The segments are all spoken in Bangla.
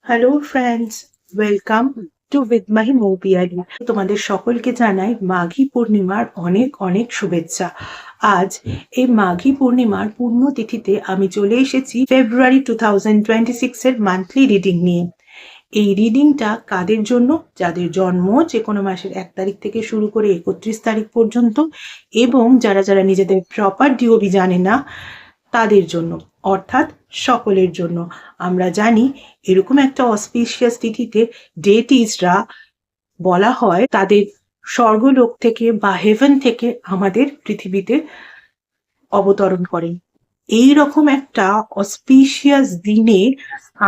Hello friends, welcome to with my Moupiyali. তোমাদের সকলকে জানাই মাঘী পূর্ণিমার অনেক অনেক শুভেচ্ছা। আজ এই মাঘী পূর্ণিমার পুণ্যতিথিতে আমি চলে এসেছি ফেব্রুয়ারি 2026 এর মান্থলি রিডিং নিয়ে। এই রিডিংটা কাদের জন্য? যাদের জন্ম যে কোনো মাসের 1 তারিখ থেকে শুরু করে 31 তারিখ পর্যন্ত, এবং যারা যারা নিজেদের প্রপার ডিওবি জানে না তাদের জন্য, অর্থাৎ সকলের জন্য। আমরা জানি এরকম একটা অসপিশিয়াস তিথিতে ডেটিসরা বলা হয় তাদের স্বর্গলোক থেকে বা হেভেন থেকে আমাদের পৃথিবীতে অবতরণ করেন। এই রকম একটা অসপিশিয়াস দিনে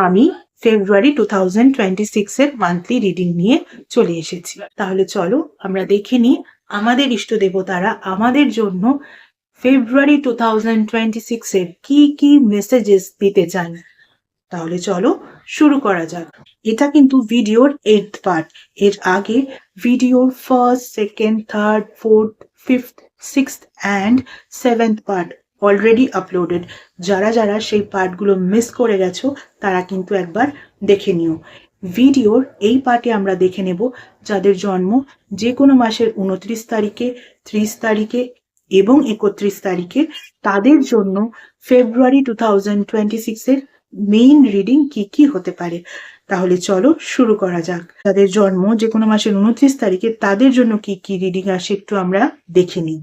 আমি ফেব্রুয়ারি 2026 এর মান্থলি রিডিং নিয়ে চলে এসেছি। তাহলে চলো আমরা দেখে নিই আমাদের ইষ্ট দেবতারা আমাদের জন্য ফেব্রুয়ারি 2026 এর কি কি মেসেজেস দিতে চান। তাহলে চলো শুরু করা যাক। এটা কিন্তু ভিডিওর 8th পার্ট। এর আগে ভিডিওর 1st, 2nd, 3rd, 4th, 5th, 6th and 7th part already uploaded. যারা যারা সেই পার্টগুলো মিস করে গেছো তারা কিন্তু একবার দেখে নিও। ভিডিওর এই পার্টে আমরা দেখে নেব যাদের জন্ম যে কোনো মাসের 29 তারিখে, 30 তারিখে এবং 31 তারিখে, তাদের জন্য ফেব্রুয়ারি 2026 এর মেইন রিডিং কি কি হতে পারে। তাহলে চলো শুরু করা যাক। যাদের জন্ম যে কোনো মাসের 29 তারিখে তাদের জন্য কি কি রিডিং আসে একটু আমরা দেখে নিই।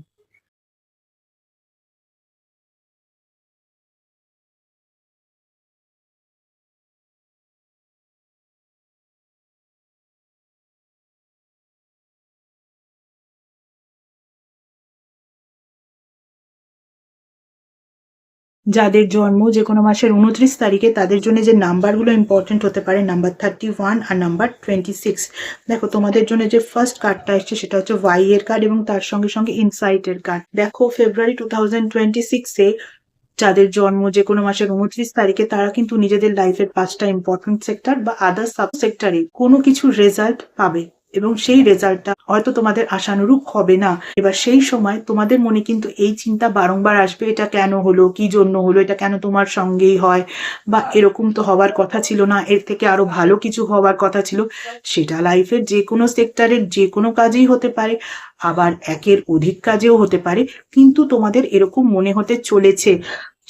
যাদের জন্ম যে কোনো মাসের 29 তারিখে তাদের জন্য যে নাম্বারগুলো ইম্পর্টেন্ট হতে পারে, নাম্বার 31 আর নাম্বার 26। দেখো তোমাদের জন্য যে ফার্স্ট কার্ডটা এসছে সেটা হচ্ছে ওয়াই এর কার্ড এবং তার সঙ্গে সঙ্গে ইনসাইট এর কার্ড। দেখো ফেব্রুয়ারি 2026 এ যাদের জন্ম যে কোনো মাসের 29 তারিখে তারা কিন্তু নিজেদের লাইফের 5টা ইম্পর্টেন্ট সেক্টর বা আদার সাব সেক্টরে কোনো কিছু রেজাল্ট পাবে এবং সেই রেজাল্টটা হয়তো তোমাদের আশানুরূপ হবে না। এবার সেই সময় তোমাদের মনে কিন্তু এই চিন্তা বারংবার আসবে, এটা কেন হলো, কি জন্য হলো, এটা কেন তোমার সঙ্গেই হয়, বা এরকম তো হওয়ার কথা ছিল না, এর থেকে আরো ভালো কিছু হওয়ার কথা ছিল। সেটা লাইফের যে কোনো সেক্টরের যে কোনো কাজেই হতে পারে, আবার একের অধিক কাজেও হতে পারে। কিন্তু তোমাদের এরকম মনে হতে চলেছে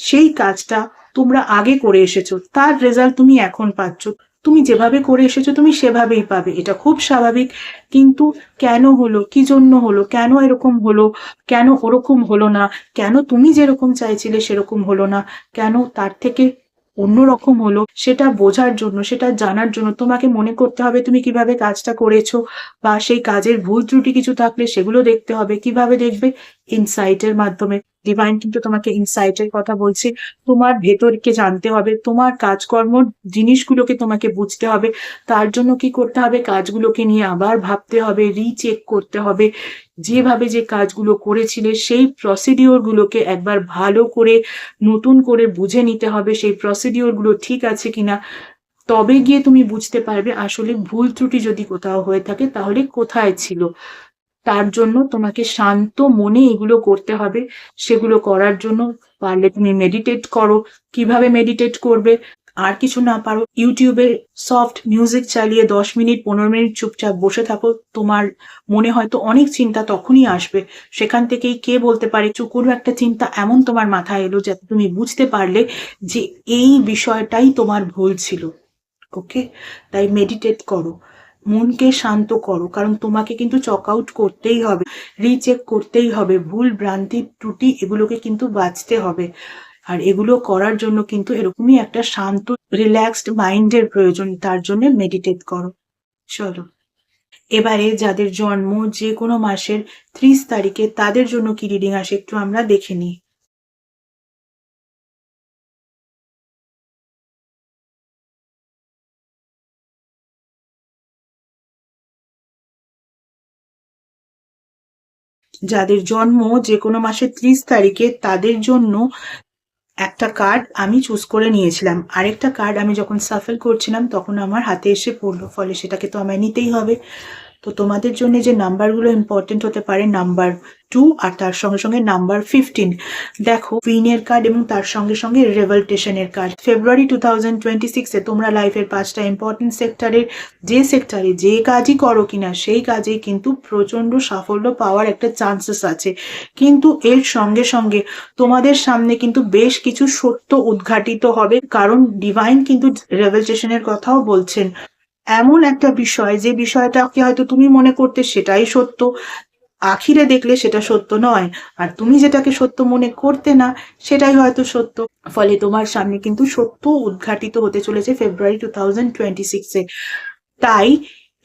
সেই কাজটা তোমরা আগে করে এসেছো, তার রেজাল্ট তুমি এখন পাচ্ছ। তুমি যেভাবে করে এসেছো তুমি সেভাবেই পাবে, এটা খুব স্বাভাবিক। কিন্তু কেন হলো, কি জন্য হলো, কেন এরকম হলো, কেন ওরকম হলো না, কেন তুমি যেরকম চাইছিলে সেরকম হলো না, কেন তার থেকে অন্যরকম হলো, সেটা বোঝার জন্য, সেটা জানার জন্য তোমাকে মনে করতে হবে তুমি কিভাবে কাজটা করেছো, বা সেই কাজের ভুল ত্রুটি কিছু থাকলে সেগুলো দেখতে হবে। কিভাবে দেখবে? ইনসাইটের মাধ্যমে। ডিভাইন কিন্তু তোমাকে ইনসাইটের কথা বলছে। তোমার ভেতরকে জানতে হবে, তোমার কাজকর্ম জিনিসগুলোকে তোমাকে বুঝতে হবে। তার জন্য কি করতে হবে? কাজগুলোকে নিয়ে আবার ভাবতে হবে, রিচেক করতে হবে। যেভাবে যে কাজগুলো করেছিলে সেই প্রসিডিওর গুলোকে একবার ভালো করে নতুন করে বুঝে নিতে হবে, সেই প্রসিডিওর গুলো ঠিক আছে কিনা। তবে গিয়ে তুমি বুঝতে পারবে আসলে ভুল ত্রুটি যদি কোথাও হয়ে থাকে তাহলে কোথায় ছিল। তার জন্য তোমাকে শান্ত মনে এগুলো করতে হবে। সেগুলো করার জন্য পারলে তুমি মেডিটেট করো। কিভাবে মেডিটেট করবে? আর কিছু না পারো, ইউটিউবে সফট মিউজিক চালিয়ে 10 মিনিট 15 মিনিট চুপচাপ বসে থাকো। তোমার মনে হয়তো অনেক চিন্তা তখনই আসবে, সেখান থেকেই কে বলতে পারে কোনো একটা চিন্তা এমন তোমার মাথায় এলো যাতে তুমি বুঝতে পারলে যে এই বিষয়টাই তোমার ভুল ছিল। ওকে, তাই মেডিটেট করো, মনকে শান্ত করো, কারণ তোমাকে কিন্তু চক আউট করতেই হবে, রিচেক করতেই হবে, ভুল ভ্রান্তি ত্রুটি এগুলোকে কিন্তু বাঁচতে হবে। আর এগুলো করার জন্য কিন্তু এরকমই একটা শান্ত রিল্যাক্সড মাইন্ডের প্রয়োজন। তার জন্য মেডিটেট করো। চলো এবারে যাদের জন্ম যে কোনো মাসের 30 তারিখে তাদের জন্য কি রিডিং আসে একটু আমরা দেখে নিই। যাদের জন্ম যে কোনো মাসের 30 তারিখে তাদের জন্য একটা কার্ড আমি চুজ করে নিয়েছিলাম, আরেকটা কার্ড আমি যখন সাফল করছিলাম তখন আমার হাতে এসে পড়লো, ফলে সেটাকে তো আমায় নিতেই হবে। তো তোমাদের জন্য যে নাম্বারগুলো ইম্পর্টেন্ট হতে পারে নাম্বার 2 আর তার সঙ্গে সঙ্গে নাম্বার 15। দেখো, কুইনের কার্ড এবং তার সঙ্গে সঙ্গে রেভেলটেশনের কার্ড। ফেব্রুয়ারি 2026-এ তোমরা লাইফের 5টা ইম্পর্টেন্ট সেক্টরে যে কাজই করো কিনা সেই কাজে কিন্তু প্রচন্ড সাফল্য পাওয়ার একটা চান্সেস আছে। কিন্তু এর সঙ্গে সঙ্গে তোমাদের সামনে কিন্তু বেশ কিছু সত্য উদ্ঘাটিত হবে, কারণ ডিভাইন কিন্তু রেভেলটেশনের কথাও বলছেন। এমন একটা বিষয় যে বিষয়টাকে হয়তো তুমি মনে করতে সেটাই সত্য, আখিরে দেখলে সেটা সত্য নয়, আর তুমি যেটাকে সত্য মনে করতে না সেটাই হয়তো সত্য। ফলে তোমার সামনে কিন্তু সত্য উদ্ঘাটিত হতে চলেছে ফেব্রুয়ারি 2026-এ। তাই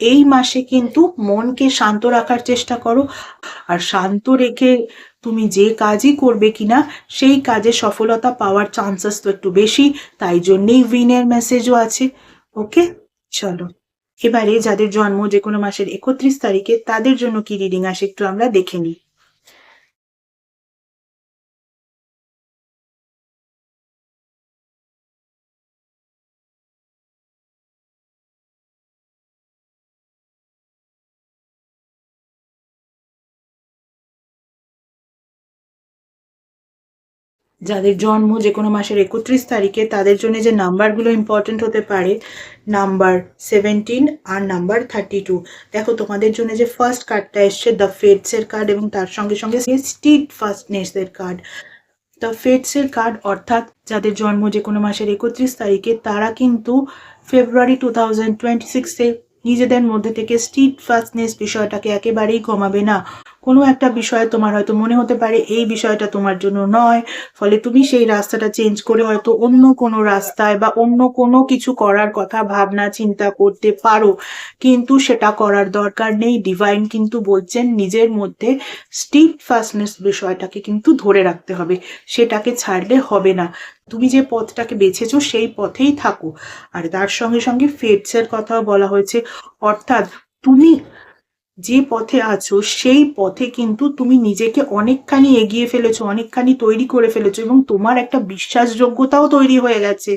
এই মাসে কিন্তু মনকে শান্ত রাখার চেষ্টা করো, আর শান্ত রেখে তুমি যে কাজই করবে কিনা সেই কাজে সফলতা পাওয়ার চান্সেস তো একটু বেশি, তাই জন্যেই উইনের মেসেজও আছে। ওকে, চলো এবারে যাদের জন্ম যে কোনো মাসের 31 তারিখে তাদের জন্য কি রিডিং আসে একটু আমরা দেখে নিই। যাদের জন্ম যে কোনো মাসের 31 তারিখে তাদের জন্য যে নাম্বারগুলো ইম্পর্টেন্ট হতে পারে নাম্বার 17 আর নাম্বার 32। দেখো, তোমাদের জন্য যে ফার্স্ট কার্ডটা এসছে দ্য ফেটসের কার্ড এবং তার সঙ্গে সঙ্গে স্টিড ফাস্টনেসের কার্ড। দ্য ফেটসের কার্ড অর্থাৎ যাদের জন্ম যে কোনো মাসের 31 তারিখে তারা কিন্তু ফেব্রুয়ারি 2026-এ নিজেদের মধ্যে থেকে স্টিড ফাস্টনেস বিষয়টাকে একেবারেই কমাবে না। কোনো একটা বিষয়ে তোমার হয়তো মনে হতে পারে এই বিষয়টা তোমার জন্য নয়, ফলে তুমি সেই রাস্তাটা চেঞ্জ করে হয়তো অন্য কোনো রাস্তায় বা অন্য কোনো কিছু করার কথা ভাবনা চিন্তা করতে পারো, কিন্তু সেটা করার দরকার নেই। ডিভাইন কিন্তু বলছেন নিজের মধ্যে স্টিড ফাস্টনেস বিষয়টাকে কিন্তু ধরে রাখতে হবে, সেটাকে ছাড়লে হবে না। তুমি যে পথটাকে বেছেছো সেই পথেই থাকো। আর তার সঙ্গে সঙ্গে ফেটসের কথাও বলা হয়েছে, অর্থাৎ তুমি যে পথে আছো সেই পথে কিন্তু তুমি নিজেকে অনেকখানি এগিয়ে ফেলেছো, অনেকখানি তৈরি করে ফেলেছো এবং তোমার একটা বিশ্বাসযোগ্যতাও তৈরি হয়ে গেছে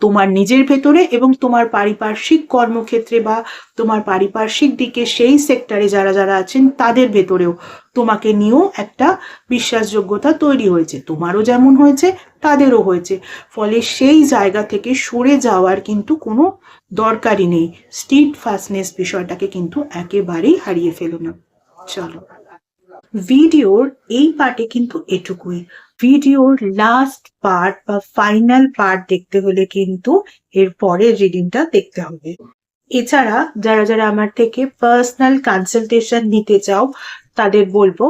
তোমার নিজের ভেতরে এবং তোমার পারিপার্শ্বিক কর্মক্ষেত্রে বা তোমার পারিপার্শ্বিক দিকে সেই সেক্টরে যারা যারা আছেন তাদের ভেতরেও তোমাকে নিয়েও একটা বিশ্বাসযোগ্যতা তৈরি হয়েছে। তোমারও যেমন হয়েছে তাদেরও হয়েছে, ফলে সেই জায়গা থেকে সরে যাওয়ার কিন্তু কোনো দরকারই নেই। স্টিড ফাস্টনেস বিষয়টাকে কিন্তু একেবারেই হারিয়ে ফেলো না। চলো, ভিডিওর এই পার্টে কিন্তু এটুকুই। ভিডিওর লাস্ট পার্ট বা ফাইনাল পার্ট দেখতে হলে কিন্তু এর পরের রিডিংটা দেখতে হবে। এছাড়া যারা যারা আমার থেকে পার্সোনাল কনসালটেশন নিতে চাও তাদের বলবো,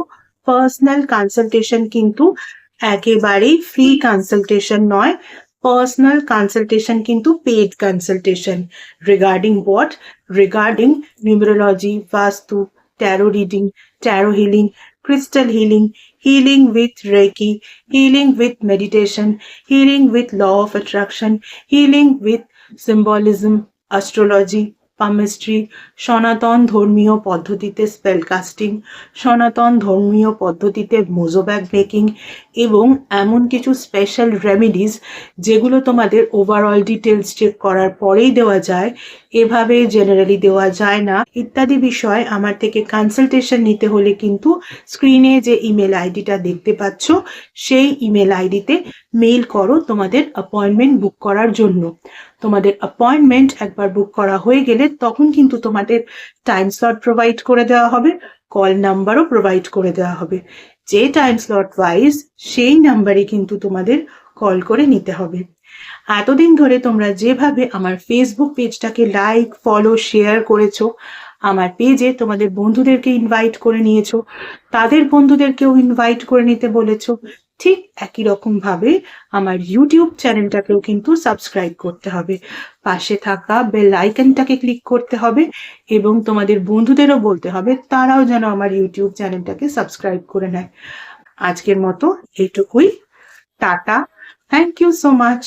পার্সোনাল কনসালটেশন কিন্তু একেবারেই ফ্রি কনসালটেশন নয়। পার্সোনাল কনসালটেশন কিন্তু paid consultation. Regarding what? Regarding numerology, vastu, tarot reading, tarot healing, crystal healing with Reiki, healing with meditation, healing with law of attraction, healing with symbolism, astrology, palmistry, সনাতন ধর্মীয় পদ্ধতিতে স্পেল কাস্টিং, সনাতন ধর্মীয় পদ্ধতিতে মোজোব্যাগ মেকিং এবং এমন কিছু স্পেশাল রেমেডিস যেগুলো তোমাদের ওভারঅল ডিটেলস চেক করার পরেই দেওয়া যায়, এভাবে জেনারেলি দেওয়া যায় না ইত্যাদি বিষয় আমার থেকে কনসালটেশন নিতে হলে কিন্তু স্ক্রিনে যে ইমেল আইডিটা দেখতে পাচ্ছ সেই ইমেল আইডিতে মেইল করো তোমাদের অ্যাপয়েন্টমেন্ট বুক করার জন্য। তোমাদের অ্যাপয়েন্টমেন্ট একবার বুক করা হয়ে গেলে তখন কিন্তু তোমাদের টাইম স্লট প্রোভাইড করে দেওয়া হবে, কল নাম্বারও প্রোভাইড করে দেওয়া হবে। যে টাইম স্লট ওয়াইজ সেই নাম্বারে কিন্তু তোমাদের কল করে নিতে হবে। এতদিন ধরে তোমরা যেভাবে আমার ফেসবুক পেজটাকে লাইক, ফলো, শেয়ার করেছো, আমার পেজে তোমাদের বন্ধুদেরকে ইনভাইট করে নিয়েছো, তাদের বন্ধুদেরকেও ইনভাইট করে নিতে বলেছো, ঠিক একই রকম ভাবে আমার ইউটিউব চ্যানেলটাকেও কিন্তু সাবস্ক্রাইব করতে হবে। পাশে থাকা বেল আইকনটাকে ক্লিক করতে হবে এবং তোমাদের বন্ধুদেরও বলতে হবে তারাও যেন আমার ইউটিউব চ্যানেলটাকে সাবস্ক্রাইব করে নেয়। আজকের মতো এইটুকুই। Tata. Thank you so much.